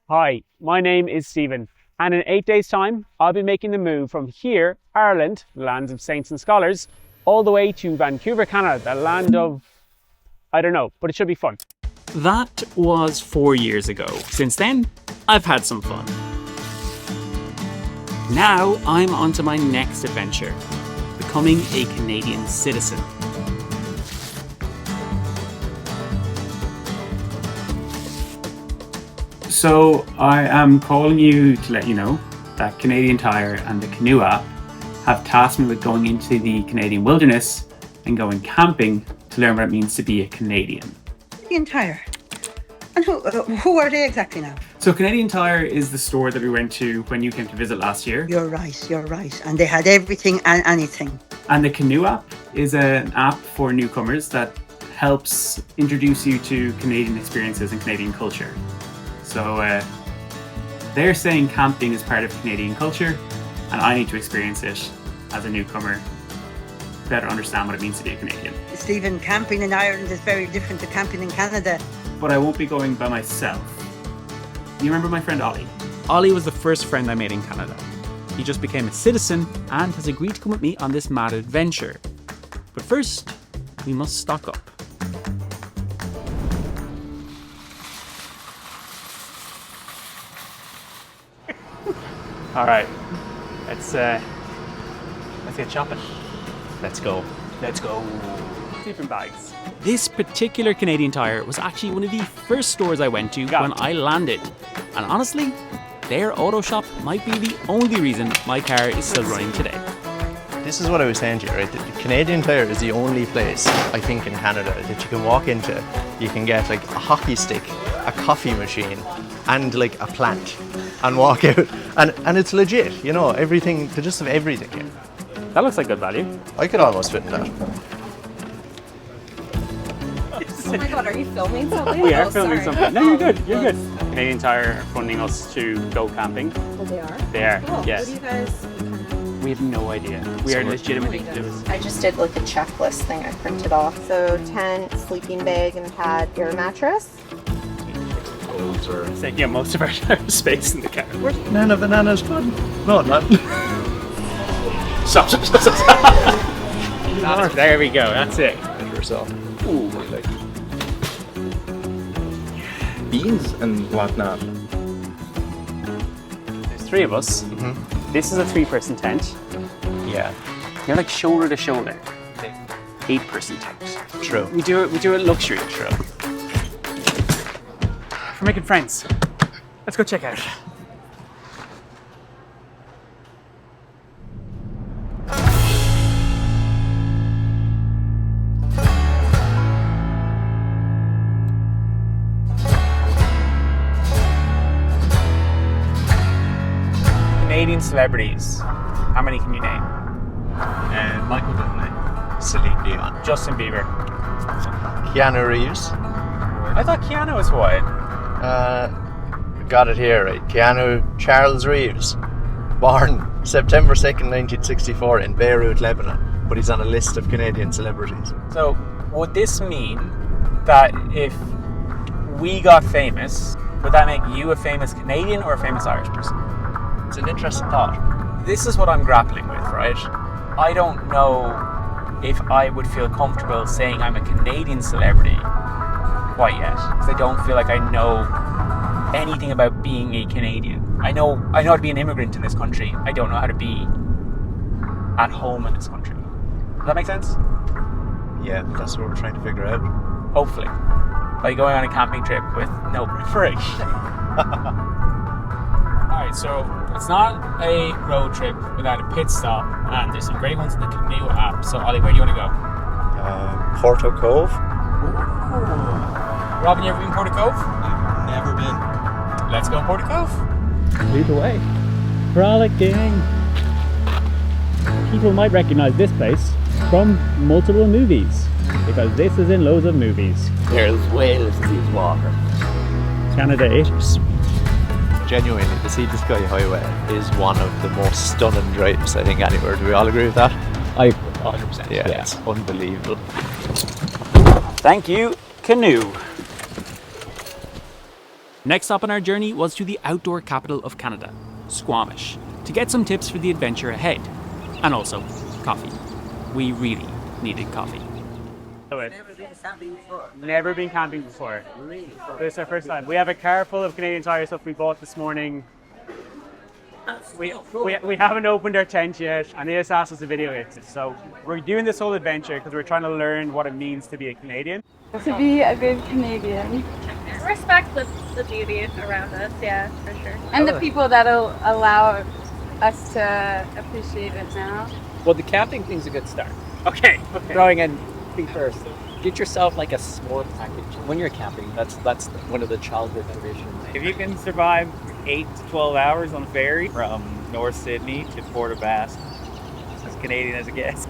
Hi, my name is Stephen, and in 8 days' time, I'll be making the move from here, Ireland, the land of saints and scholars, all the way to Vancouver, Canada, the land of, I don't know, but it should be fun. That was 4 years ago. Since then, I've had some fun. Now I'm on to my next adventure, becoming a Canadian citizen. So I am calling you to let you know that Canadian Tire and the Canoo app have tasked me with going into the Canadian wilderness and going camping to learn what it means to be a Canadian. Canadian Tire? And who are they exactly now? So Canadian Tire is the store that we went to when you came to visit last year. You're right. And they had everything and anything. And the Canoo app is an app for newcomers that helps introduce you to Canadian experiences and Canadian culture. So they're saying camping is part of Canadian culture, and I need to experience it as a newcomer to better understand what it means to be a Canadian. Stephen, camping in Ireland is very different to camping in Canada. But I won't be going by myself. You remember my friend Ollie? Ollie was the first friend I made in Canada. He just became a citizen and has agreed to come with me on this mad adventure. But first, we must stock up. All right, let's get shopping. Let's go. Sleeping bags. This particular Canadian Tire was actually one of the first stores I went to when I landed. And honestly, their auto shop might be the only reason my car is still running today. This is what I was saying to you, right? The Canadian Tire is the only place, I think, in Canada that you can walk into. You can get like a hockey stick, a coffee machine, and like a plant, and walk out. And it's legit, you know, everything, they just have everything here. That looks like good value. I could almost fit in that. Oh my god, are you filming something? We are Oh, filming sorry. something. No, you're good. Canadian Tire are funding us to go camping. Oh, they are? They are, Cool. yes. What do you guys... We have no idea. We are legitimately clueless. I just did like a checklist thing I printed off. So tent, sleeping bag and pad, air mattress. It's taking up most of our space in the car. Nana bananas fun. No, not. Stop. There we go. That's it. And yourself. Ooh. Like beans and whatnot. There's three of us. Mm-hmm. This is a 3-person tent. Yeah. You're like shoulder to shoulder. 8-person tent. True. We do it luxury. True. We're making friends. Let's go check out. Canadian celebrities. How many can you name? Michael Bublé, Celine Dion, Justin Bieber. Keanu Reeves. I thought Keanu was white. Got it here, right? Keanu Charles Reeves, born September 2nd, 1964 in Beirut, Lebanon, but he's on a list of Canadian celebrities. So, would this mean that if we got famous, would that make you a famous Canadian or a famous Irish person? It's an interesting thought. This is what I'm grappling with, right? I don't know if I would feel comfortable saying I'm a Canadian celebrity quite yet, because I don't feel like I know anything about being a Canadian. I know how to be an immigrant in this country. I don't know how to be at home in this country. Does that make sense? Yeah, that's what we're trying to figure out. Hopefully. By going on a camping trip with no preparation. Alright, so it's not a road trip without a pit stop, and there's some great ones in the Canoo app. So Ollie, where do you want to go? Porto Cove. Robin, you ever been Porto Cove? I've never been. Let's go Porto Cove. Lead the way. Frolicking. People might recognize this place from multiple movies, because this is in loads of movies. There's whales in these water. Canada 8. Genuinely, the Sea to Sky Highway is one of the most stunning drives I think anywhere. Do we all agree with that? I 100%. Yeah, it's unbelievable. Thank you, Canoo. Next stop on our journey was to the outdoor capital of Canada, Squamish, to get some tips for the adventure ahead. And also, coffee. We really needed coffee. Never been camping before. This is our first time. We have a car full of Canadian Tire stuff we bought this morning. We haven't opened our tent yet, and they just asked us to video it. So we're doing this whole adventure because we're trying to learn what it means to be a Canadian. To be a good Canadian. Respect the beauty around us, yeah, for sure. And the people that'll allow us to appreciate it now. Well, the camping thing's a good start. Okay. Throwing in feet first. Get yourself like a s'more package. When you're camping, that's one of the childhood traditions. If you can survive 8 to 12 hours on a ferry from North Sydney to Port of Bass, as Canadian as it gets.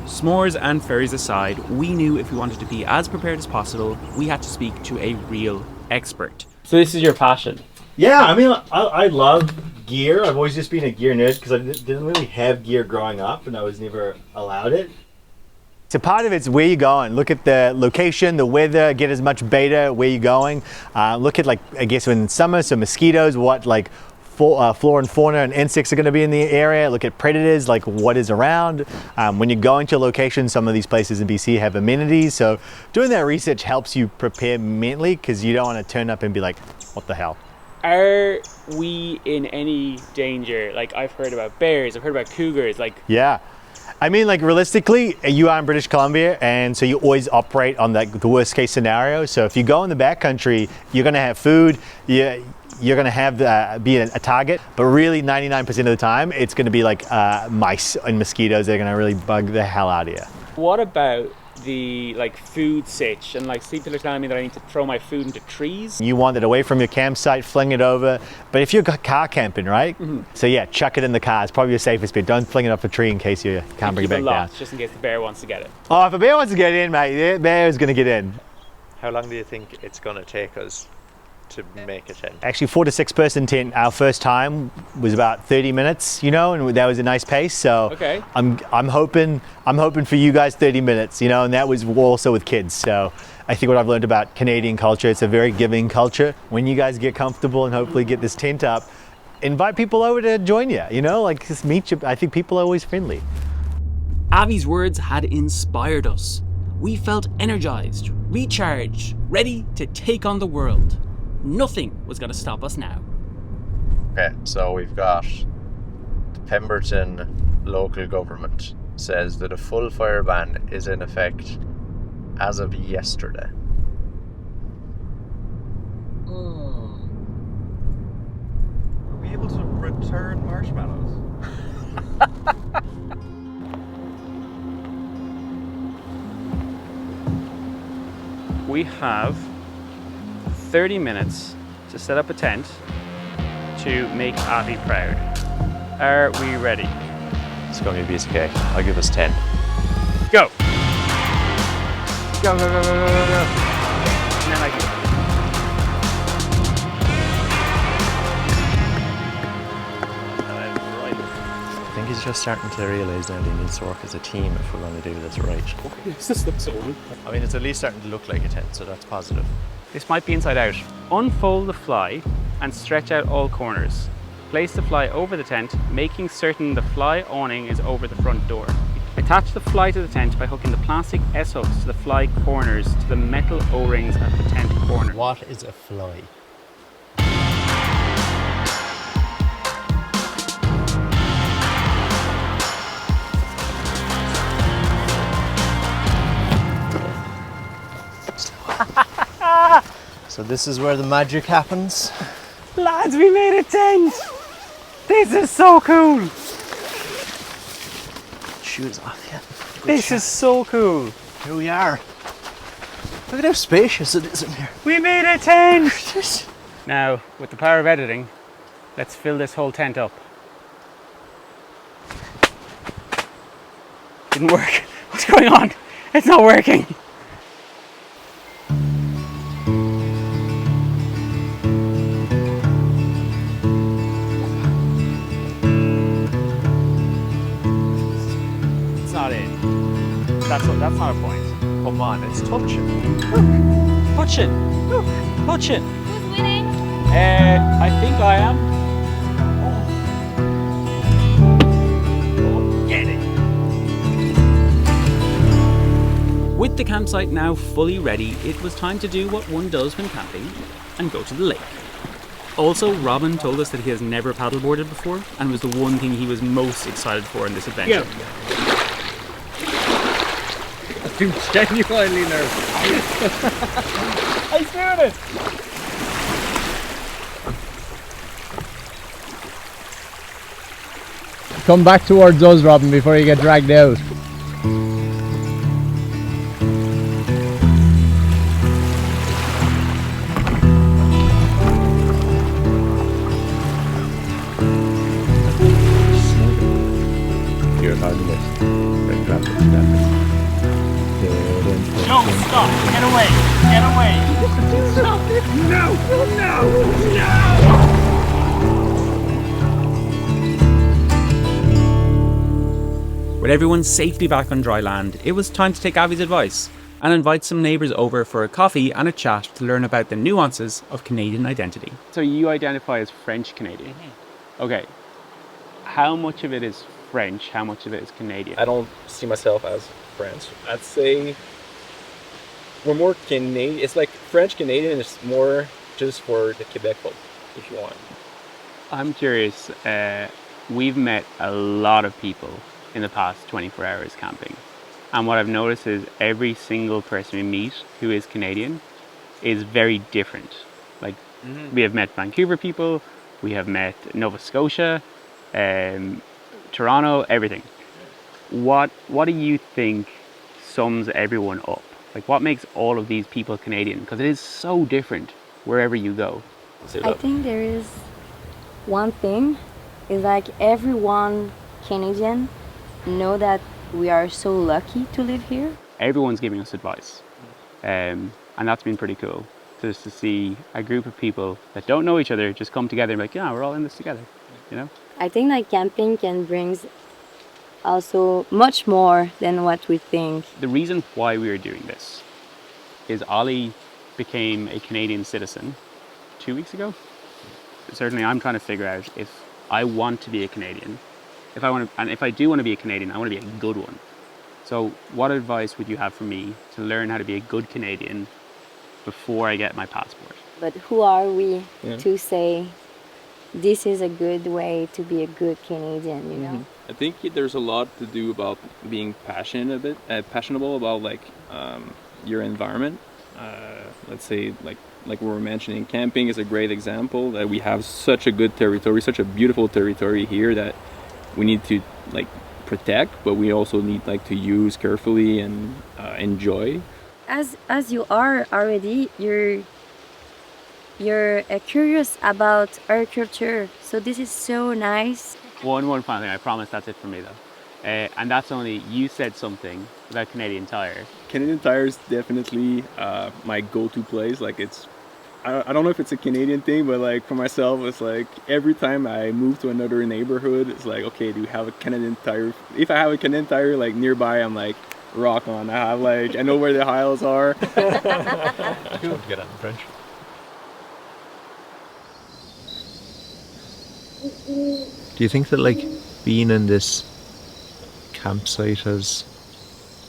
S'mores and ferries aside, we knew if we wanted to be as prepared as possible, we had to speak to a real expert. So this is your passion. Yeah, I mean, I love gear. I've always just been a gear nerd because I didn't really have gear growing up and I was never allowed it. So part of it's where you're going. Look at the location, the weather, get as much beta where you're going. Look at, like, I guess in summer, so mosquitoes, what like flora and fauna and insects are going to be in the area. Look at predators, like what is around. When you're going to a location, some of these places in BC have amenities. So doing that research helps you prepare mentally because you don't want to turn up and be like, what the hell? Are we in any danger? Like, I've heard about bears, I've heard about cougars, like... Yeah. I mean, like, realistically, you are in British Columbia, and so you always operate on the worst case scenario. So if you go in the backcountry, you're going to have food, you're going to have be a target, but really 99% of the time, it's going to be like mice and mosquitoes. They're going to really bug the hell out of you. What about the, like, food sitch? And, like, people are telling me that I need to throw my food into trees. You want it away from your campsite, fling it over. But if you're car camping, right? Mm-hmm. So yeah, chuck it in the car. It's probably your safest bet. Don't fling it off a tree in case you can't bring it back down. Just in case the bear wants to get it. Oh, if a bear wants to get in, mate, the bear is going to get in. How long do you think it's going to take us to make a tent? Actually, 4 to 6 person tent. Our first time was about 30 minutes, you know, and that was a nice pace. So okay. I'm hoping for you guys 30 minutes, you know, and that was also with kids. So I think what I've learned about Canadian culture, it's a very giving culture. When you guys get comfortable and hopefully get this tent up, invite people over to join you, you know, like just meet you. I think people are always friendly. Avi's words had inspired us. We felt energized, recharged, ready to take on the world. Nothing was going to stop us now. Okay, so we've got the Pemberton local government says that a full fire ban is in effect as of yesterday. Are we able to return marshmallows? We have 30 minutes to set up a tent to make Avi proud. Are we ready? It's going to be a piece of cake. I'll give us 10. Go! Go, go, go, go, go, go, go. And then I can... I think he's just starting to realise now that he needs to work as a team if we're going to do this right. I mean, it's at least starting to look like a tent, so that's positive. This might be inside out. Unfold the fly and stretch out all corners. Place the fly over the tent, making certain the fly awning is over the front door. Attach the fly to the tent by hooking the plastic S-hooks to the fly corners to the metal O-rings at the tent corner. What is a fly? So this is where the magic happens. Lads, we made a tent! This is so cool! Shoes off, yeah. This is so cool! Here we are. Look at how spacious it is in here. We made a tent! Now, with the power of editing, let's fill this whole tent up. Didn't work. What's going on? It's not working! That's not a point. Come on, it's touching. Touch it. Touch it. Who's winning? I think I am. Get it. With the campsite now fully ready, it was time to do what one does when camping and go to the lake. Also, Robin told us that he has never paddleboarded before and was the one thing he was most excited for in this adventure. I'm genuinely nervous. I found it! Come back towards us, Robin, before you get dragged out. No, stop! Get away! Get away! Stop! No! No! No! With everyone safely back on dry land, it was time to take Avi's advice and invite some neighbours over for a coffee and a chat to learn about the nuances of Canadian identity. So you identify as French Canadian? Okay. How much of it is French? How much of it is Canadian? I don't see myself as French. I'd say we're more Canadian. It's like French Canadian is more just for the Quebec folk, if you want. I'm curious, we've met a lot of people in the past 24 hours camping. And what I've noticed is every single person we meet who is Canadian is very different. Like, we have met Vancouver people, we have met Nova Scotia, Toronto, everything. What do you think sums everyone up? Like, what makes all of these people Canadian? Because it is so different wherever you go. I think there is one thing, is like everyone Canadian know that we are so lucky to live here. Everyone's giving us advice. And that's been pretty cool. Just to see a group of people that don't know each other just come together and be like, yeah, we're all in this together, you know? I think like camping can bring also much more than what we think. The reason why we are doing this is Ollie became a Canadian citizen 2 weeks ago. Certainly I'm trying to figure out if I want to be a Canadian. If I do want to be a Canadian, I want to be a good one. So what advice would you have for me to learn how to be a good Canadian before I get my passport? But who are we to say this is a good way to be a good Canadian, you know? I think there's a lot to do about being passionate about like your environment. Let's say like we were mentioning, camping is a great example that we have such a good territory, such a beautiful territory here that we need to like protect, but we also need like to use carefully and enjoy. As you are already, you're curious about our culture, so this is so nice. One final thing, I promise that's it for me though. And that's only, you said something about Canadian Tire. Canadian Tire is definitely my go-to place. Like I don't know if it's a Canadian thing, but like for myself, it's like every time I move to another neighborhood, it's like, okay, do we have a Canadian Tire? If I have a Canadian Tire like nearby, I'm like, rock on. I know where the aisles are. Get out in French. Do you think that like being in this campsite has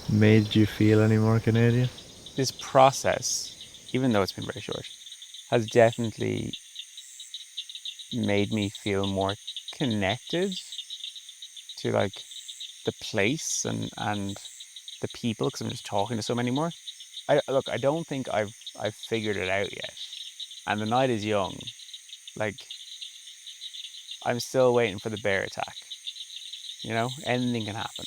made you feel any more Canadian? This process, even though it's been very short, has definitely made me feel more connected to like the place and the people, because I'm just talking to so many more. I don't think I've figured it out yet, and the night is young. Like, I'm still waiting for the bear attack. You know, anything can happen.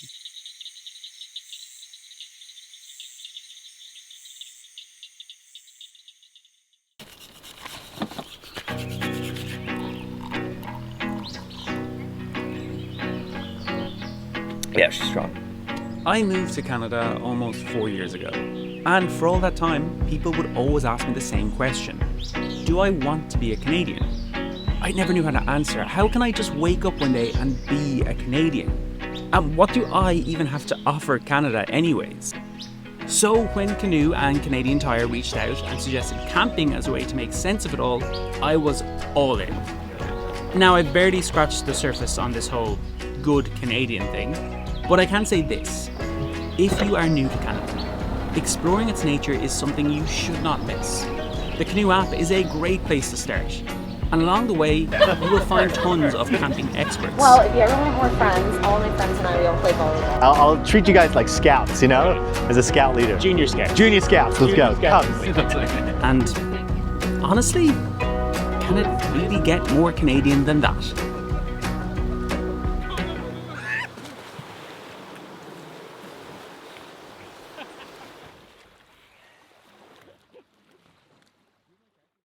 Yeah, she's strong. I moved to Canada almost 4 years ago, and for all that time, people would always ask me the same question. Do I want to be a Canadian? I never knew how to answer. How can I just wake up one day and be a Canadian? And what do I even have to offer Canada anyways? So when Canoo and Canadian Tire reached out and suggested camping as a way to make sense of it all, I was all in. Now, I've barely scratched the surface on this whole good Canadian thing, but I can say this. If you are new to Canada, exploring its nature is something you should not miss. The Canoo app is a great place to start. And along the way, you will find tons of camping experts. Well, if you ever want more friends, all my friends and I, we all play volleyball. I'll treat you guys like scouts, you know, as a scout leader. Junior scouts. Junior scouts. Let's go. Come. And honestly, can it really get more Canadian than that?